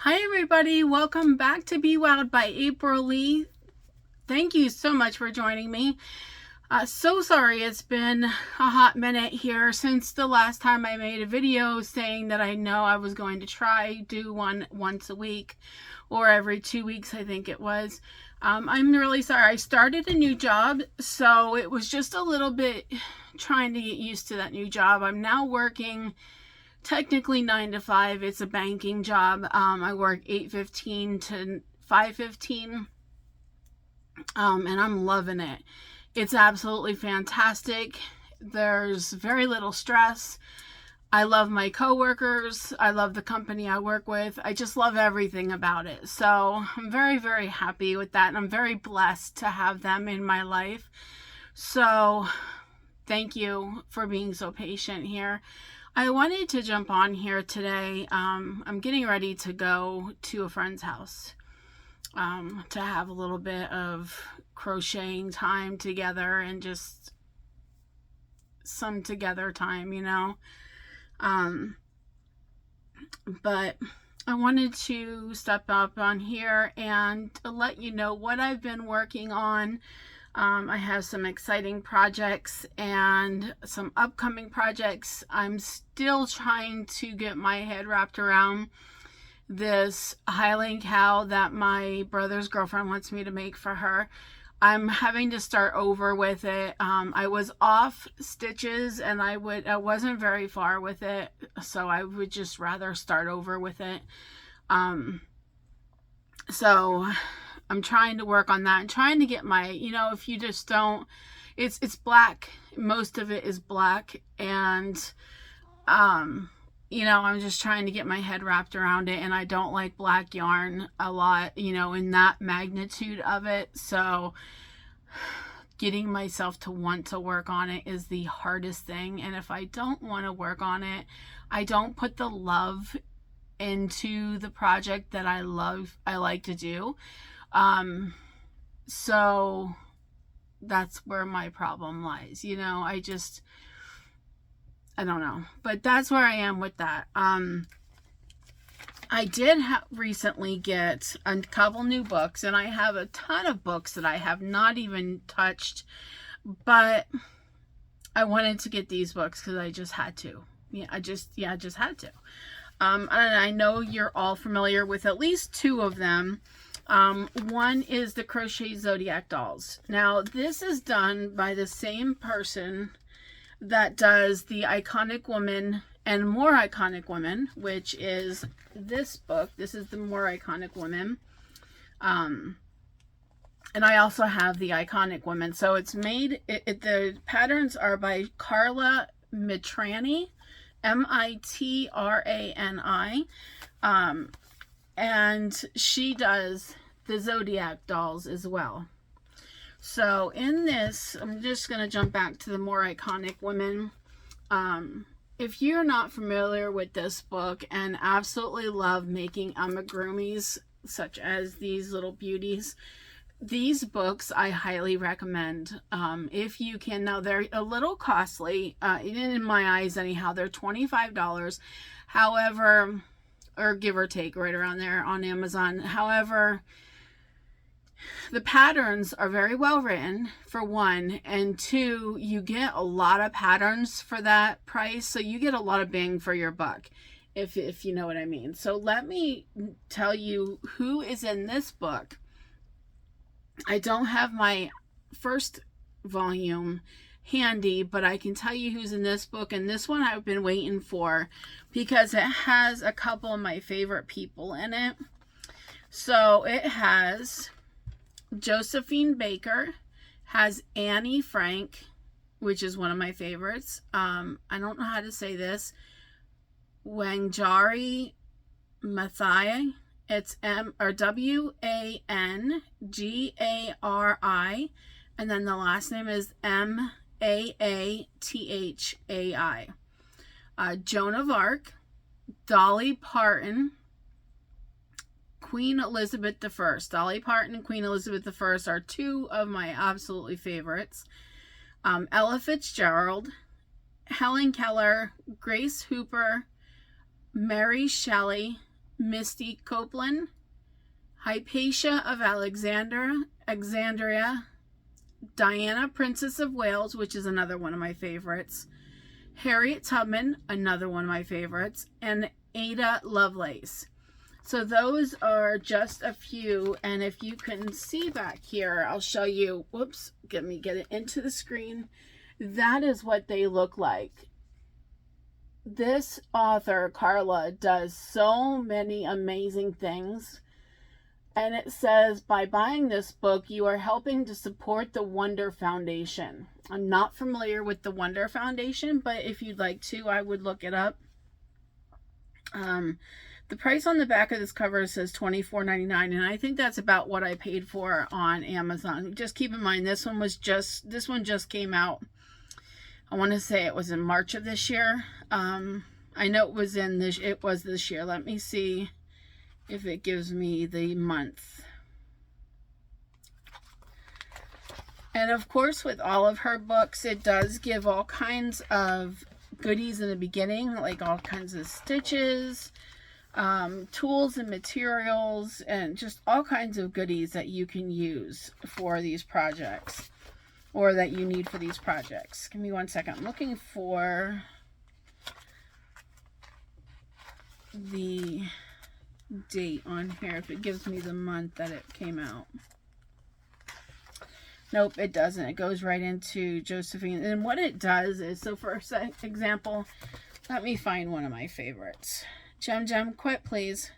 Hi everybody, welcome back to Be Wild by April Lee. Thank you so much for joining me. So sorry it's been a hot minute here since the last time I made a video saying that I know I was going to do one once a week or every 2 weeks, I think it was. I'm really sorry. I started a new job, so it was just a little bit trying to get used to that new job. I'm now working technically 9 to 5. It's a banking job. I work 8:15 to 5:15, and I'm loving it. It's absolutely fantastic. There's very little stress. I love my coworkers. I love the company I work with. I just love everything about it. So I'm very, very happy with that, and I'm very blessed to have them in my life. So thank you for being so patient here. I wanted to jump on here today. I'm getting ready to go to a friend's house to have a little bit of crocheting time together and just some together time, you know. But I wanted to step up on here and let you know what I've been working on. I have some exciting projects and some upcoming projects. I'm still trying to get my head wrapped around this Highland cow that my brother's girlfriend wants me to make for her. I'm having to start over with it. I was off stitches and I wasn't very far with it, so I would just rather start over with it. So I'm trying to work on that and trying to get my, if you just don't, it's black. Most of it is black. And, I'm just trying to get my head wrapped around it. And I don't like black yarn a lot, in that magnitude of it. So getting myself to want to work on it is the hardest thing. And if I don't want to work on it, I don't put the love into the project that I like to do. So that's where my problem lies. I don't know, but that's where I am with that. I did recently get a couple new books, and I have a ton of books that I have not even touched, but I wanted to get these books because I just had to. I just had to. And I know you're all familiar with at least two of them. One is the Crochet Zodiac Dolls. Now, this is done by the same person that does the Iconic Woman and More Iconic Woman, which is this book. This is the More Iconic Woman. And I also have the Iconic Woman. So it's made, the patterns are by Carla Mitrani, Mitrani. And she does the Zodiac dolls as well. So in this, I'm just going to jump back to the More Iconic Women. If you're not familiar with this book and absolutely love making amigurumis, such as these little beauties, these books I highly recommend. If you can. Now they're a little costly, in my eyes anyhow. They're $25. However, or give or take, right around there on Amazon. However, the patterns are very well written, for one, and two, you get a lot of patterns for that price, so you get a lot of bang for your buck, if you know what I mean. So let me tell you who is in this book. I don't have my first volume handy, but I can tell you who's in this book, and this one I've been waiting for because it has a couple of my favorite people in it. So it has Josephine Baker, has Annie Frank, which is one of my favorites. I don't know how to say this. Wangari Maathai. It's Wangari, and then the last name is Maathai. Joan of Arc, Dolly Parton, Queen Elizabeth I. Dolly Parton and Queen Elizabeth I are two of my absolutely favorites. Ella Fitzgerald, Helen Keller, Grace Hooper, Mary Shelley, Misty Copeland, Hypatia of Alexandria, Diana, Princess of Wales, which is another one of my favorites, Harriet Tubman, another one of my favorites, and Ada Lovelace. So those are just a few, and if you can see back here, I'll show you, whoops, get it into the screen. That is what they look like. This author, Carla, does so many amazing things. And it says, by buying this book, you are helping to support the Wonder Foundation. I'm not familiar with the Wonder Foundation, but if you'd like to, I would look it up. The price on the back of this cover says $24.99, and I think that's about what I paid for on Amazon. Just keep in mind, this one just came out. I want to say it was in March of this year. I know it was this year. Let me see if it gives me the month. And of course, with all of her books, it does give all kinds of goodies in the beginning, like all kinds of stitches, tools and materials, and just all kinds of goodies that you can use for these projects, or that you need for these projects. Give me one second. I'm looking for the date on here, if it gives me the month that it came out. Nope, it doesn't. It goes right into Josephine. And what it does is, so for example, let me find one of my favorites. Jem, quit, please.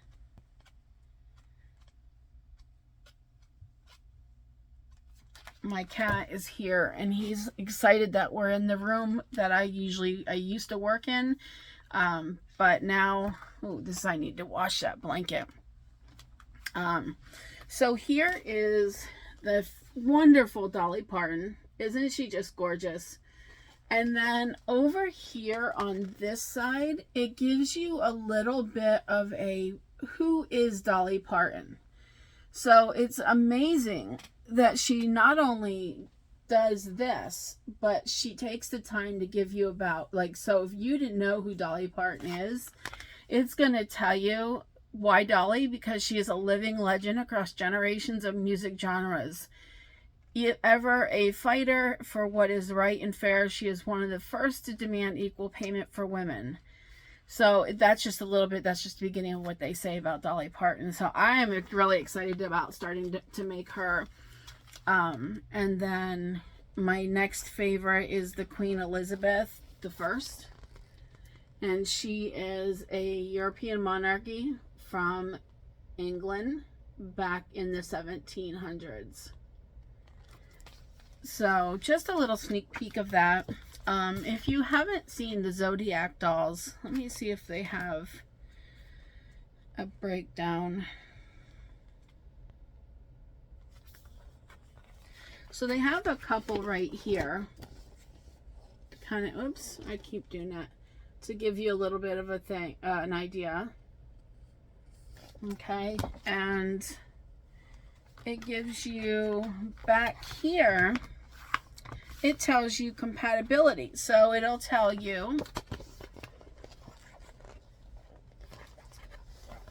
My cat is here, and he's excited that we're in the room that I used to work in. But now, I need to wash that blanket. So here is the wonderful Dolly Parton. Isn't she just gorgeous? And then over here on this side, it gives you a little bit of a, who is Dolly Parton? So it's amazing that she not only does this, but she takes the time to give you about, like, so if you didn't know who Dolly Parton is, it's going to tell you why Dolly, because she is a living legend across generations of music genres. Ever a fighter for what is right and fair, she is one of the first to demand equal payment for women. So that's just a little bit, that's just the beginning of what they say about Dolly Parton. So I am really excited about starting to make her. And then my next favorite is the Queen Elizabeth I. And she is a European monarchy from England back in the 1700s. So just a little sneak peek of that. If you haven't seen the Zodiac dolls, let me see if they have a breakdown. So they have a couple right here. Kind of, oops, I keep doing that. To give you a little bit of a thing, an idea. Okay, and it gives you back here, it tells you compatibility. So it'll tell you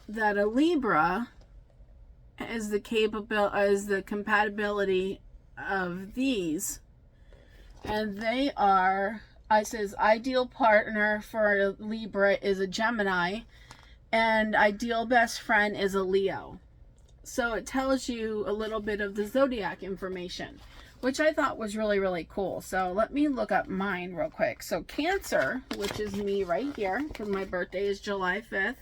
that a Libra is the compatibility of these, and they are, it says ideal partner for a Libra is a Gemini, and ideal best friend is a Leo. So it tells you a little bit of the zodiac information, which I thought was really, really cool. So let me look up mine real quick. So Cancer, which is me right here, because my birthday is July 5th.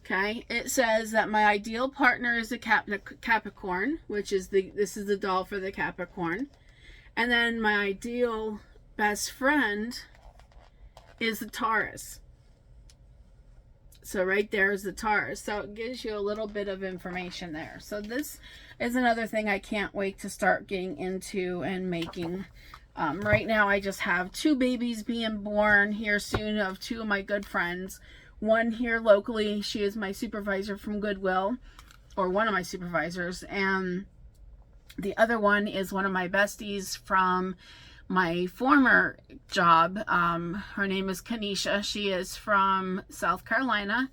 Okay, it says that my ideal partner is a Capricorn, which is this is the doll for the Capricorn. And then my ideal best friend is a Taurus. So right there is the Taurus. So it gives you a little bit of information there. So this is another thing I can't wait to start getting into and making. Right now I just have 2 babies being born here soon of 2 of my good friends. One here locally, she is my supervisor from Goodwill, or one of my supervisors, and the other one is one of my besties from my former job. Her name is Kanisha. She is from South Carolina,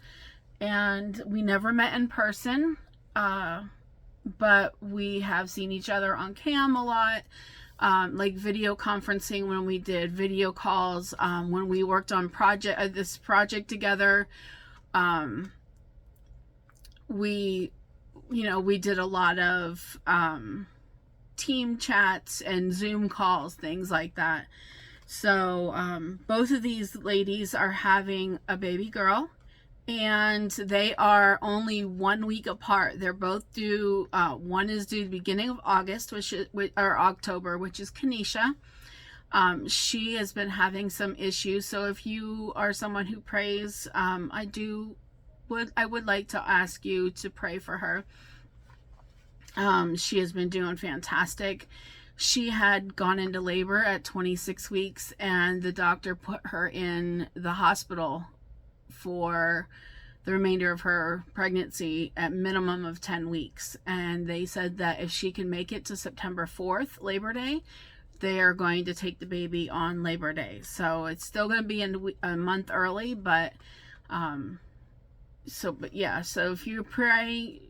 and we never met in person, but we have seen each other on cam a lot, like video conferencing when we did video calls, when we worked on this project together. We did a lot of team chats and Zoom calls, things like that. So both of these ladies are having a baby girl, and they are only 1 week apart. They're both due, one is due the beginning of August, or October, which is Kanisha. She has been having some issues, so if you are someone who prays, I would like to ask you to pray for her. She has been doing fantastic. She had gone into labor at 26 weeks, and the doctor put her in the hospital for the remainder of her pregnancy at minimum of 10 weeks. And they said that if she can make it to September 4th, Labor Day, they are going to take the baby on Labor Day. So it's still going to be a month early, but so if you please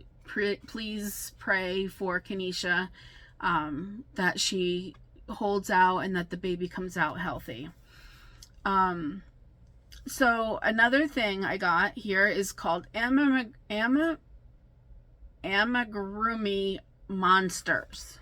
pray for Kanisha, that she holds out and that the baby comes out healthy. So another thing I got here is called Amigurumi Monsters.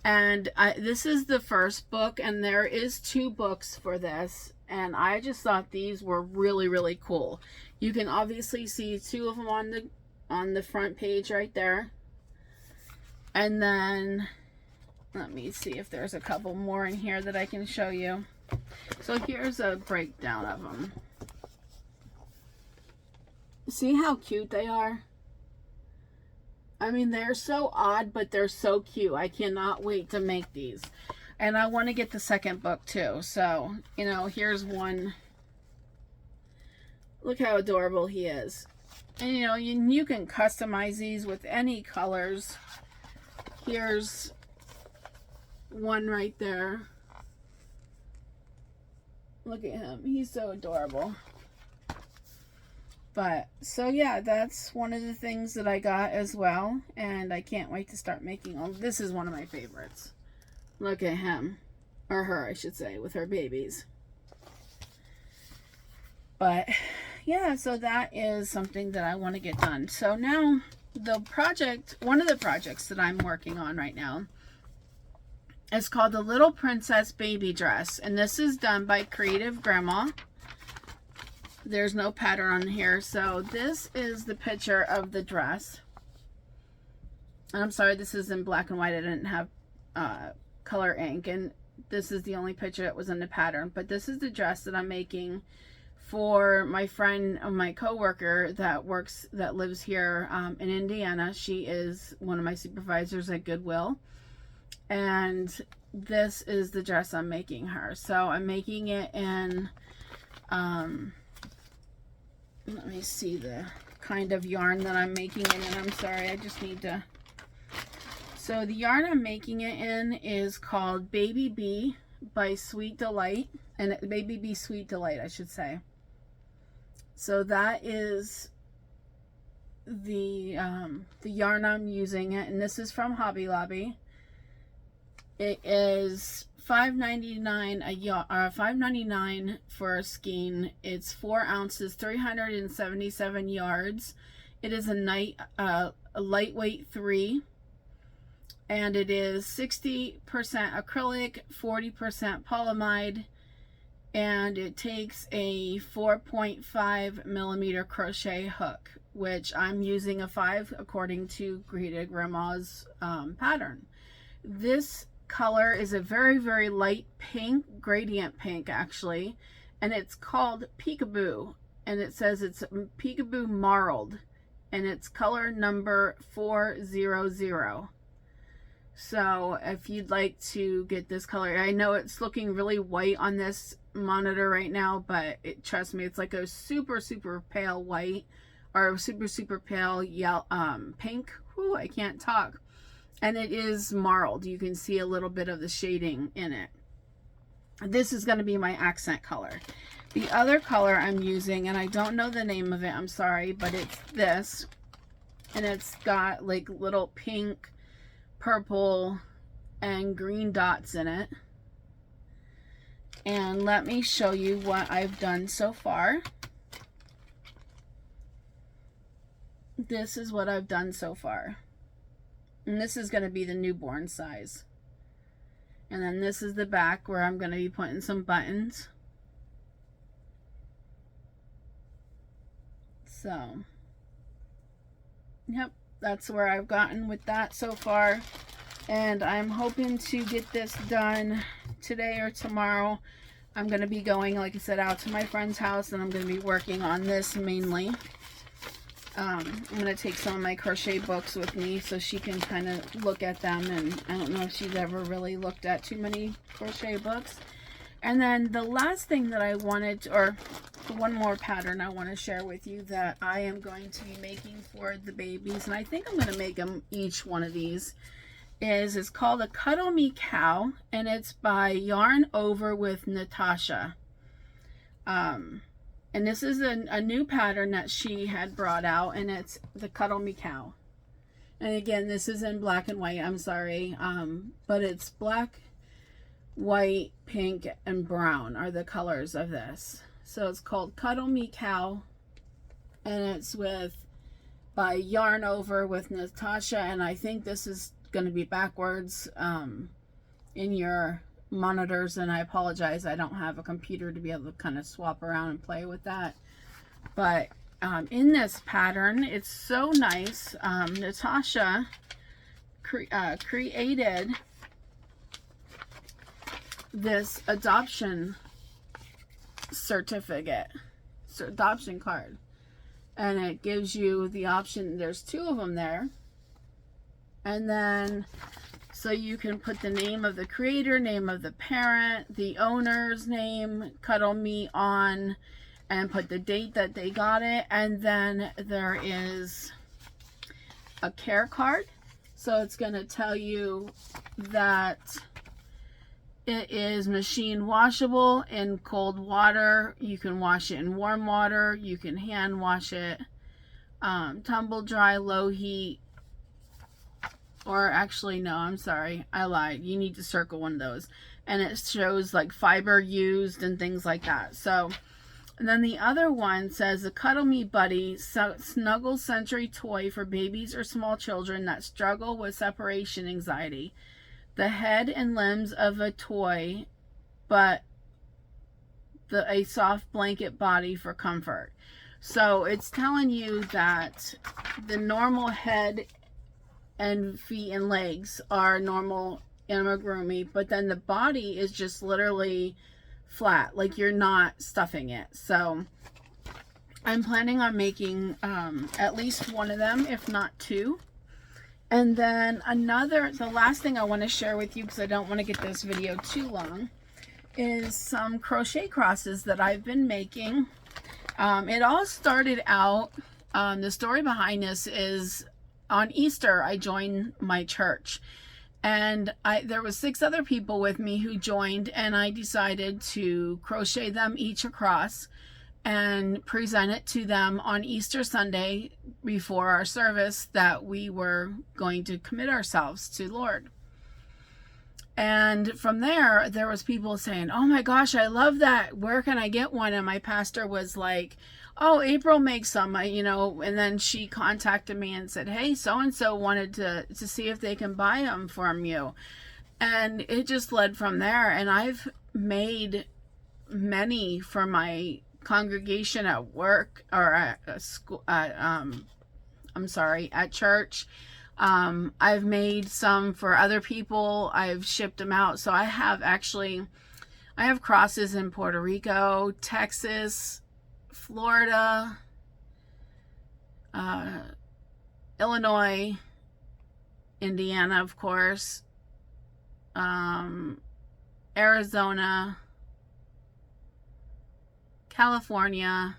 And this is the first book, and there is 2 books for this, and I just thought these were really, really cool. You can obviously see 2 of them on the front page right there. And then let me see if there's a couple more in here that I can show you. So here's a breakdown of them. See how cute they are? I mean, they're so odd, but they're so cute. I cannot wait to make these. And I want to get the second book too. So, here's one. Look how adorable he is. And you can customize these with any colors. Here's one right there. Look at him. He's so adorable. But, so yeah, that's one of the things that I got as well. And I can't wait to start making all. This is one of my favorites. Look at him. Or her, I should say, with her babies. But, yeah, so that is something that I want to get done. So now, one of the projects that I'm working on right now is called the Little Princess Baby Dress. And this is done by Creative Grandma. There's no pattern on here. So this is the picture of the dress. And I'm sorry, this is in black and white. I didn't have color ink. And this is the only picture that was in the pattern. But this is the dress that I'm making for my friend, my coworker that lives here in Indiana. She is one of my supervisors at Goodwill. And this is the dress I'm making her. So I'm making it in... let me see the kind of yarn that I'm making it in. I'm sorry, I just need to... So the yarn I'm making it in is called Baby Bee by Sweet Delight. And Baby Bee Sweet Delight, I should say. So that is the yarn I'm using it. And this is from Hobby Lobby. It is $5.99 for a skein. It's 4 ounces, 377 yards. It is a lightweight 3, and it is 60% acrylic, 40% polyamide, and it takes a 4.5 millimeter crochet hook, which I'm using a 5 according to Creative Grandma's pattern. This color is a very, very light pink, gradient pink actually, and it's called Peekaboo, and it says it's Peekaboo Marled, and it's color number 400. So if you'd like to get this color, I know it's looking really white on this monitor right now, but trust me, it's like a super, super pale white, or super, super pale yellow, pink. Whew, I can't talk. And it is marled. You can see a little bit of the shading in it. This is going to be my accent color. The other color I'm using, and I don't know the name of it, I'm sorry, but it's this. And it's got like little pink, purple, and green dots in it. And let me show you what I've done so far. This is what I've done so far. And this is going to be the newborn size. And then this is the back where I'm going to be putting some buttons. So, yep, that's where I've gotten with that so far. And I'm hoping to get this done today or tomorrow. I'm going to be going, like I said, out to my friend's house, and I'm going to be working on this mainly. I'm going to take some of my crochet books with me so she can kind of look at them, and I don't know if she's ever really looked at too many crochet books. And then the last thing that I wanted, or one more pattern I want to share with you that I am going to be making for the babies, and I think I'm going to make them each one of these, is called a Cuddle Me Cow, and it's by Yarn Over with Natasha. And this is a new pattern that she had brought out, and it's the Cuddle Me Cow. And again, this is in black and white, I'm sorry, but it's black, white, pink, and brown are the colors of this. So it's called Cuddle Me Cow, and it's by Yarn Over with Natasha, and I think this is going to be backwards in your monitors, and I apologize, I don't have a computer to be able to kind of swap around and play with that. But in this pattern, it's so nice. Natasha created this adoption certificate, adoption card, and it gives you the option. There's 2 of them there, and then so you can put the name of the creator, name of the parent, the owner's name, Cuddle Me on, and put the date that they got it. And then there is a care card. So it's going to tell you that it is machine washable in cold water. You can wash it in warm water. You can hand wash it. Tumble dry, low heat. Or actually, no, I'm sorry, I lied. You need to circle one of those. And it shows like fiber used and things like that. So, and then the other one says, a Cuddle Me Buddy snuggle sensory toy for babies or small children that struggle with separation anxiety. The head and limbs of a toy, but a soft blanket body for comfort. So it's telling you that the normal head and feet and legs are normal amigurumi, but then the body is just literally flat, like you're not stuffing it. So I'm planning on making at least one of them, if not 2. And then the last thing I want to share with you, because I don't want to get this video too long, is some crochet crosses that I've been making. It all started out, the story behind this is, on Easter, I joined my church, and there was 6 other people with me who joined, and I decided to crochet them each a cross and present it to them on Easter Sunday before our service that we were going to commit ourselves to Lord. And from there was people saying, oh my gosh, I love that. Where can I get one? And my pastor was like, oh, April makes some, and then she contacted me and said, hey, so-and-so wanted to see if they can buy them from you. And it just led from there. And I've made many for my congregation at work, or at school, at church. I've made some for other people. I've shipped them out. So I have crosses in Puerto Rico, Texas, Florida, Illinois, Indiana, of course, Arizona, California.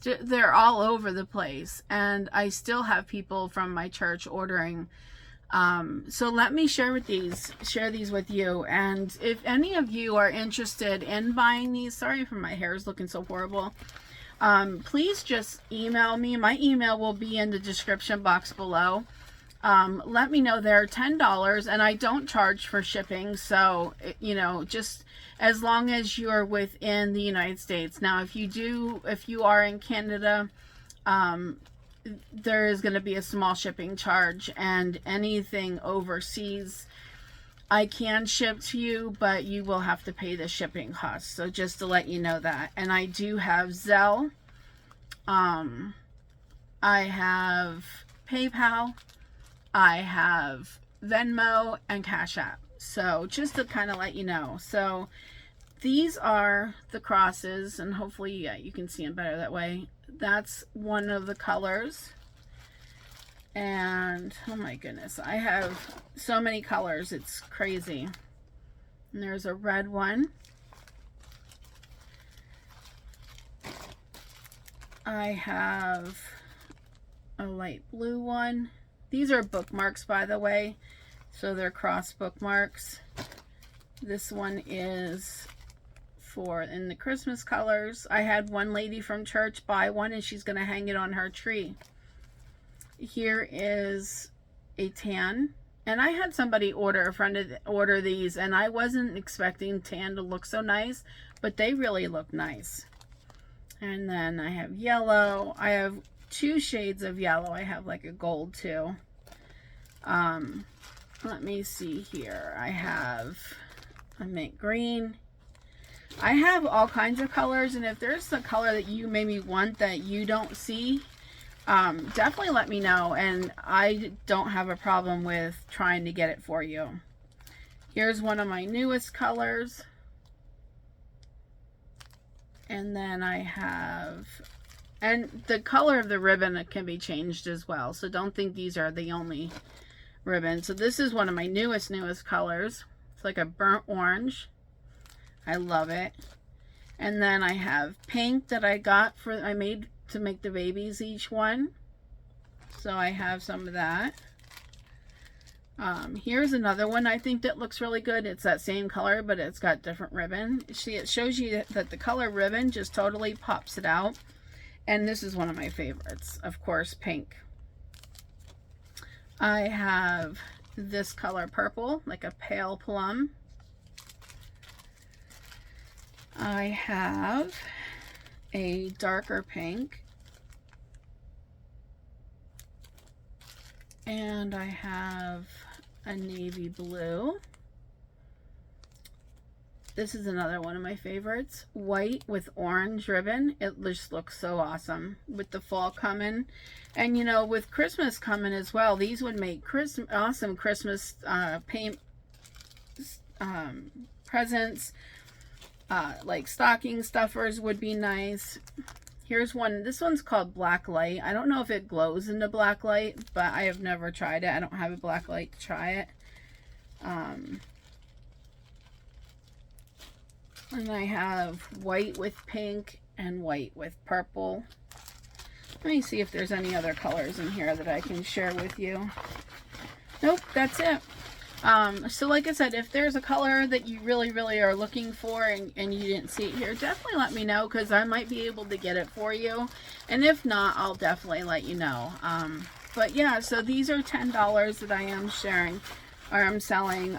They're all over the place, and I still have people from my church ordering So let me share these with you. And if any of you are interested in buying these, sorry for my hair is looking so horrible. Please just email me. My email will be in the description box below. Let me know. They're $10 and I don't charge for shipping. So, you know, just as long as you're within the United States. Now, if you are in Canada, there is going to be a small shipping charge, and anything overseas I can ship to you, but you will have to pay the shipping costs. So just to let you know that. And I do have Zelle. I have PayPal. I have Venmo and Cash App. So just to kind of let you know. So these are the crosses, and hopefully you can see them better that way. That's one of the colors. And oh my goodness, I have so many colors, it's crazy. And there's a red one. I have a light blue one. These are bookmarks, by the way, so they're cross bookmarks. This one is for in the Christmas colors. I had one lady from church buy one, and she's going to hang it on her tree. Here is a tan, and I had somebody order these, and I wasn't expecting tan to look so nice, but they really look nice. And then I have yellow. I have 2 shades of yellow. I have like a gold too. Let me see here. I have a mint green. I have all kinds of colors, and if there's a color that you maybe want that you don't see, definitely let me know, and I don't have a problem with trying to get it for you. Here's one of my newest colors. And then I have, and the color of the ribbon can be changed as well, so don't think these are the only ribbons. So this is one of my newest colors. It's like a burnt orange. I love it. And then I have pink that I made to make the babies each one. So I have some of that. Here's another one I think that looks really good. It's that same color, but it's got different ribbon. See, it shows you that the color ribbon just totally pops it out. And this is one of my favorites, of course, pink. I have this color purple, like a pale plum. I have a darker pink. And I have a navy blue. This is another one of my favorites. White with orange ribbon. It just looks so awesome with the fall coming. And you know, with Christmas coming as well, these would make awesome Christmas paint presents. Like stocking stuffers would be nice. Here's one. This one's called Black Light. I don't know if it glows into black light, but I have never tried it. I don't have a black light to try it. And I have white with pink and white with purple. Let me see if there's any other colors in here that I can share with you. Nope, that's it. So like I said, if there's a color that you really are looking for and you didn't see it here, definitely let me know, because I might be able to get it for you. And if not, I'll definitely let you know. But yeah, so these are $10 that I am sharing, or I'm selling.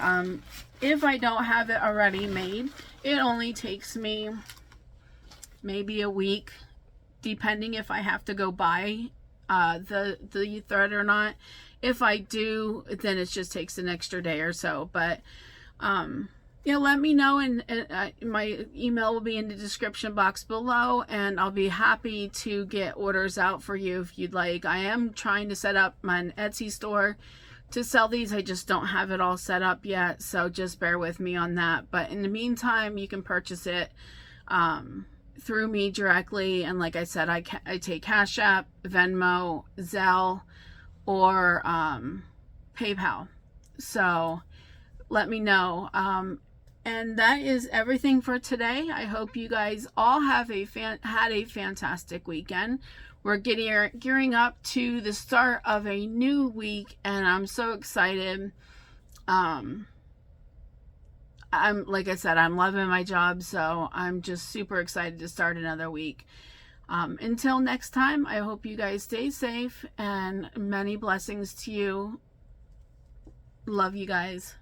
If I don't have it already made, it only takes me maybe a week, depending if I have to go buy the thread or not. If I do, then it just takes an extra day or so. But you know, let me know, and my email will be in the description box below, and I'll be happy to get orders out for you if you'd like. I am trying to set up my Etsy store to sell these. I just don't have it all set up yet, so just bear with me on that. But in the meantime, you can purchase it through me directly, and like I said, I take Cash App, Venmo, Zelle, or PayPal. So let me know. And that is everything for today. I hope you guys all have had a fantastic weekend. we're gearing up to the start of a new week, and I'm so excited. I'm, like I said, I'm loving my job, so I'm just super excited to start another week. Until next time, I hope you guys stay safe, and many blessings to you. Love you guys.